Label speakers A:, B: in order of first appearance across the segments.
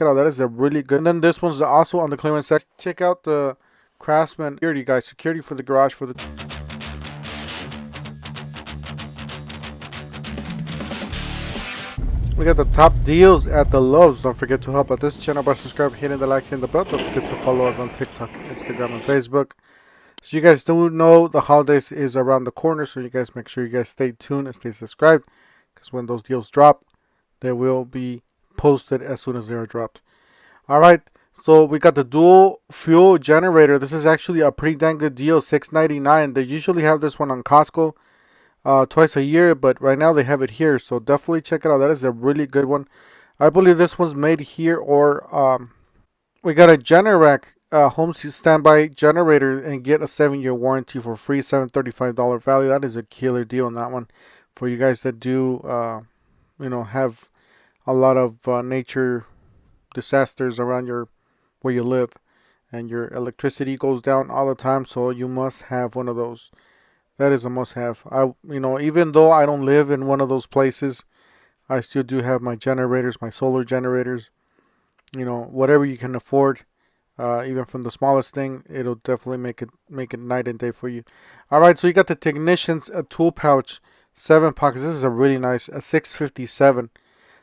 A: it out. That is a really good. And then this one's also on the clearance section. Check out the Craftsman security, guys. Security for the garage for the. We got the top deals at the Lowe's. Don't forget to help out this channel by subscribing, hitting the like, hitting the bell. Don't forget to follow us on TikTok, Instagram, and Facebook. So you guys do know the holidays is around the corner, so you guys make sure you guys stay tuned and stay subscribed, because when those deals drop, they will be posted as soon as they are dropped. All right, so we got the dual fuel generator. This is actually a pretty dang good deal, $6.99. They usually have this one on Costco twice a year, but right now they have it here, so definitely check it out. That is a really good one. I believe this one's made here, or we got a Generac home standby generator and get a 7-year warranty for free, $735 value. That is a killer deal on that one for you guys that do have a lot of nature disasters around where you live, and your electricity goes down all the time, so you must have one of those. That is a must-have. Even though I don't live in one of those places, I still do have my generators, my solar generators. Whatever you can afford, even from the smallest thing, it'll definitely make it night and day for you. All right, so you got the Technician's tool pouch, 7 pockets. This is a really nice, a $6.57.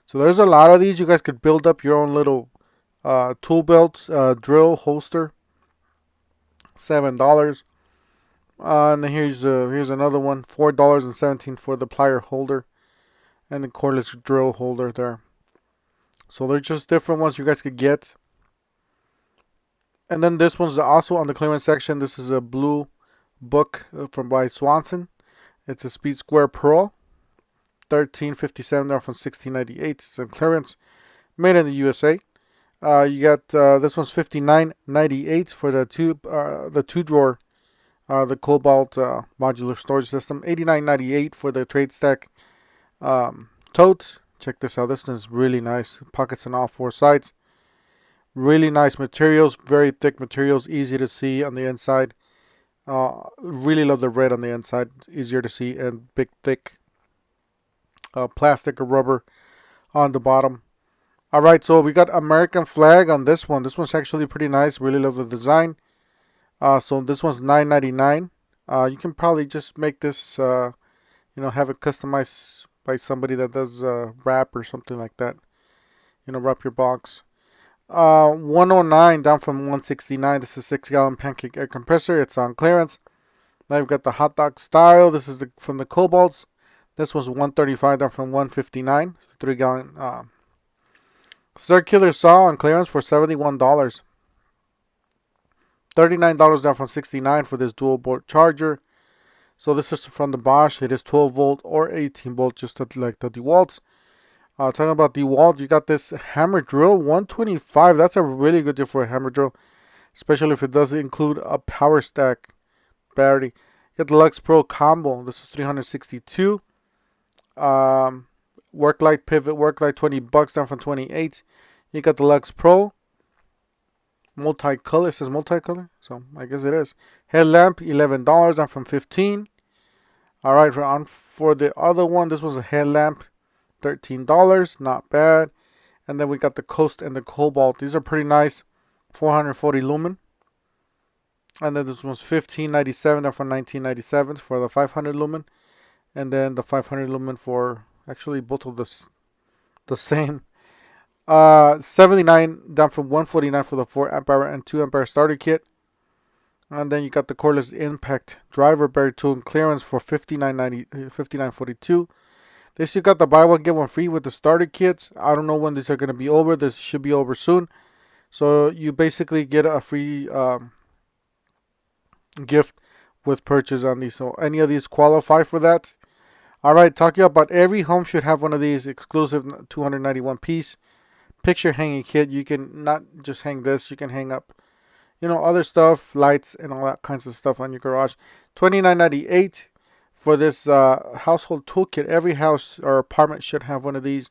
A: So there's a lot of these. You guys could build up your own little tool belts, drill holster, $7. And then here's another one, $4.17 for the plier holder and the cordless drill holder there. So they're just different ones you guys could get. And then this one's also on the clearance section. This is a blue book by Swanson. It's a Speed Square Pro, $13.57 there from $16.98. It's in clearance, made in the USA. You got this one's $59.98 for the two drawer. The Cobalt modular storage system, $89.98 for the trade stack totes. Check this out. This one is really nice. Pockets on all 4 sides. Really nice materials. Very thick materials. Easy to see on the inside. Really love the red on the inside. Easier to see, and big, thick plastic or rubber on the bottom. Alright, so we got American flag on this one. This one's actually pretty nice. Really love the design. So this one's $9.99. You can probably just make this, have it customized by somebody that does wrap or something like that. Wrap your box. $109 down from $169. This is 6-gallon pancake air compressor. It's on clearance. Now you've got the hot dog style. This is from the Cobalts. This was $135 down from $159. 3-gallon circular saw on clearance for $71. $39 down from $69 for this dual board charger. So this is from the Bosch. It is 12 volt or 18 volt, just like the DeWalt's. Talking about DeWalt, you got this hammer drill, $125. That's a really good deal for a hammer drill, especially if it does include a power stack battery. You got the Lux Pro combo. This is $362. Work light pivot, work light, $20 down from $28. You got the Lux Pro multicolor. It says multicolor, so I guess it is. Headlamp, $11 down from $15. All right, for the other one, this was a headlamp, $13. Not bad. And then we got the Coast and the Cobalt. These are pretty nice, 440 lumen. And then this one's $15.97 down from $19.97 for the 500 lumen. And then the 500 lumen for actually both of the same. 79 down from 149 for the 4 amp hour and 2 amp hour starter kit. And then you got the cordless impact driver bear tool in clearance for $59.42. This you got the buy one get one free with the starter kits. I don't know when these are going to be over. This should be over soon. So you basically get a free gift with purchase on these. So any of these qualify for that. Alright, talking about every home should have one of these exclusive 291 piece picture hanging kit. You can not just hang this, you can hang up other stuff, lights and all that kinds of stuff on your garage. $29.98 for this household toolkit. Every house or apartment should have one of these.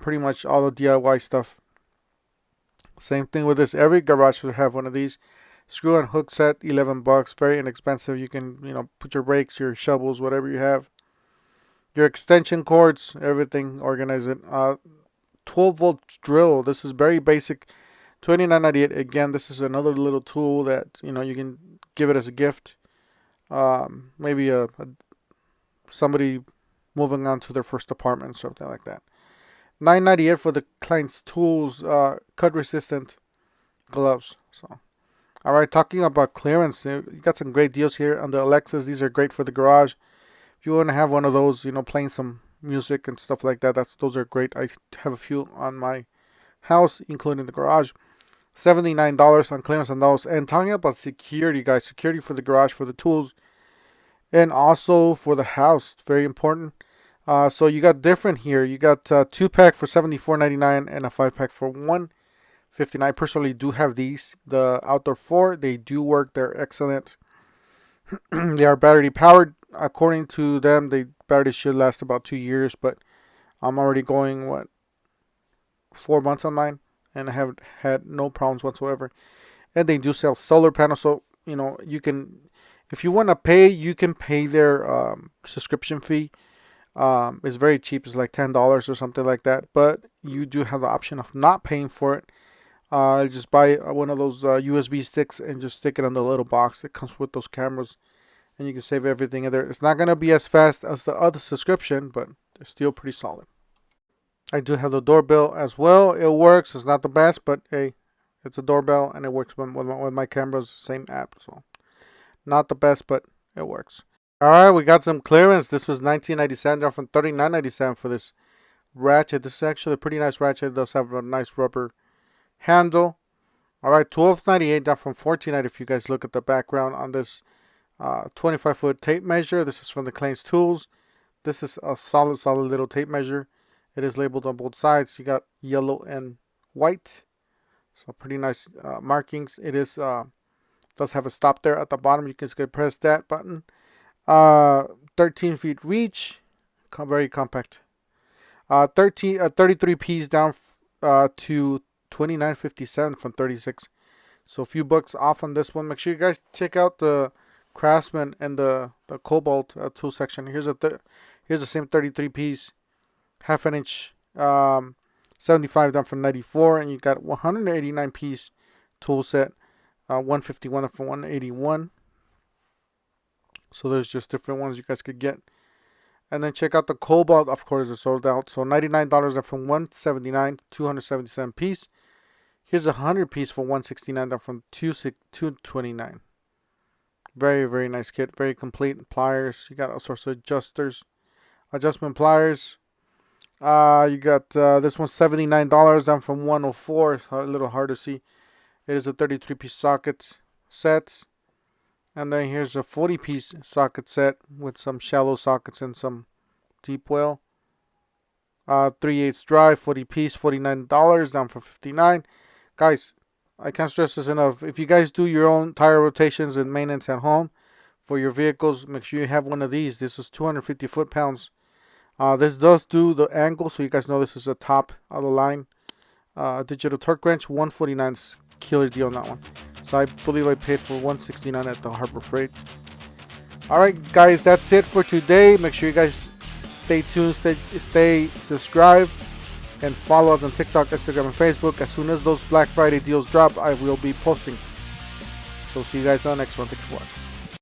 A: Pretty much all the DIY stuff. Same thing with this. Every garage should have one of these. Screw and hook set, $11. Very inexpensive. You can put your rakes, your shovels, whatever you have. Your extension cords, everything, organize it. 12-volt drill. This is very basic. $29.98. Again, this is another little tool that you can give it as a gift. Maybe somebody moving on to their first apartment, something like that. $9.98 for the Klein's Tools cut resistant gloves. So, all right, talking about clearance, you got some great deals here on the Alexas. These are great for the garage. If you want to have one of those, playing some music and stuff like that, those are great. I have a few on my house, including the garage. $79 on clearance on those. And talking about security, guys, security for the garage, for the tools, and also for the house, very important. So you got different here. You got 2-pack for $74.99 and a 5-pack for $159. I personally do have these. The Outdoor 4, they do work. They're excellent. They are battery powered. According to them, the battery should last about 2 years, but I'm already going 4 months on mine, and I haven't had no problems whatsoever. And they do sell solar panels, so you can, if you want to pay, you can pay their subscription fee. It's very cheap. It's like $10 or something like that, but you do have the option of not paying for it. Just buy one of those USB sticks and just stick it on the little box that comes with those cameras, and you can save everything in there. It's not going to be as fast as the other subscription, but they're still pretty solid. I do have the doorbell as well. It works. It's not the best, but hey, it's a doorbell, and it works with my cameras, same app. So not the best, but it works. All right, we got some clearance. This was $19.97 down from $39.97 for this ratchet. This is actually a pretty nice ratchet. It does have a nice rubber handle. All right, $12.98 down from $14.98. If you guys look at the background on this 25-foot tape measure, this is from the Klein's Tools. This is a solid little tape measure. It is labeled on both sides. You got yellow and white, so pretty nice markings. It is does have a stop there at the bottom. You can just press that button. 13 feet reach, very compact. 33 piece down to $29.57 from $36. So a few bucks off on this one. Make sure you guys check out the Craftsman and the Cobalt tool section. Here's the same 33 piece, half an inch, 75 down from 94, and you got 189 piece tool set, 151 from 181. So there's just different ones you guys could get. And then check out the Cobalt, of course, it's sold out. So $99 up from $179, 277 piece. Here's a 100 piece for $169 down from $229. Very, very nice kit. Very complete. Pliers. You got all sorts of adjustment pliers. You got this one $79 down from $104. It's a little hard to see. It is a 33 piece socket set. And then here's a 40 piece socket set with some shallow sockets and some deep well. 3/8 drive, 40 piece, $49 down from $59. Guys, I can't stress this enough. If you guys do your own tire rotations and maintenance at home for your vehicles, make sure you have one of these. This is 250 foot-pounds. This does do the angle, so you guys know this is a top of the line. Digital torque wrench, $149. Killer deal on that one. So I believe I paid for $169 at the Harbor Freight. Alright guys, that's it for today. Make sure you guys stay tuned, stay subscribed, and follow us on TikTok, Instagram, and Facebook. As soon as those Black Friday deals drop, I will be posting. So see you guys on the next one. Thank you for watching.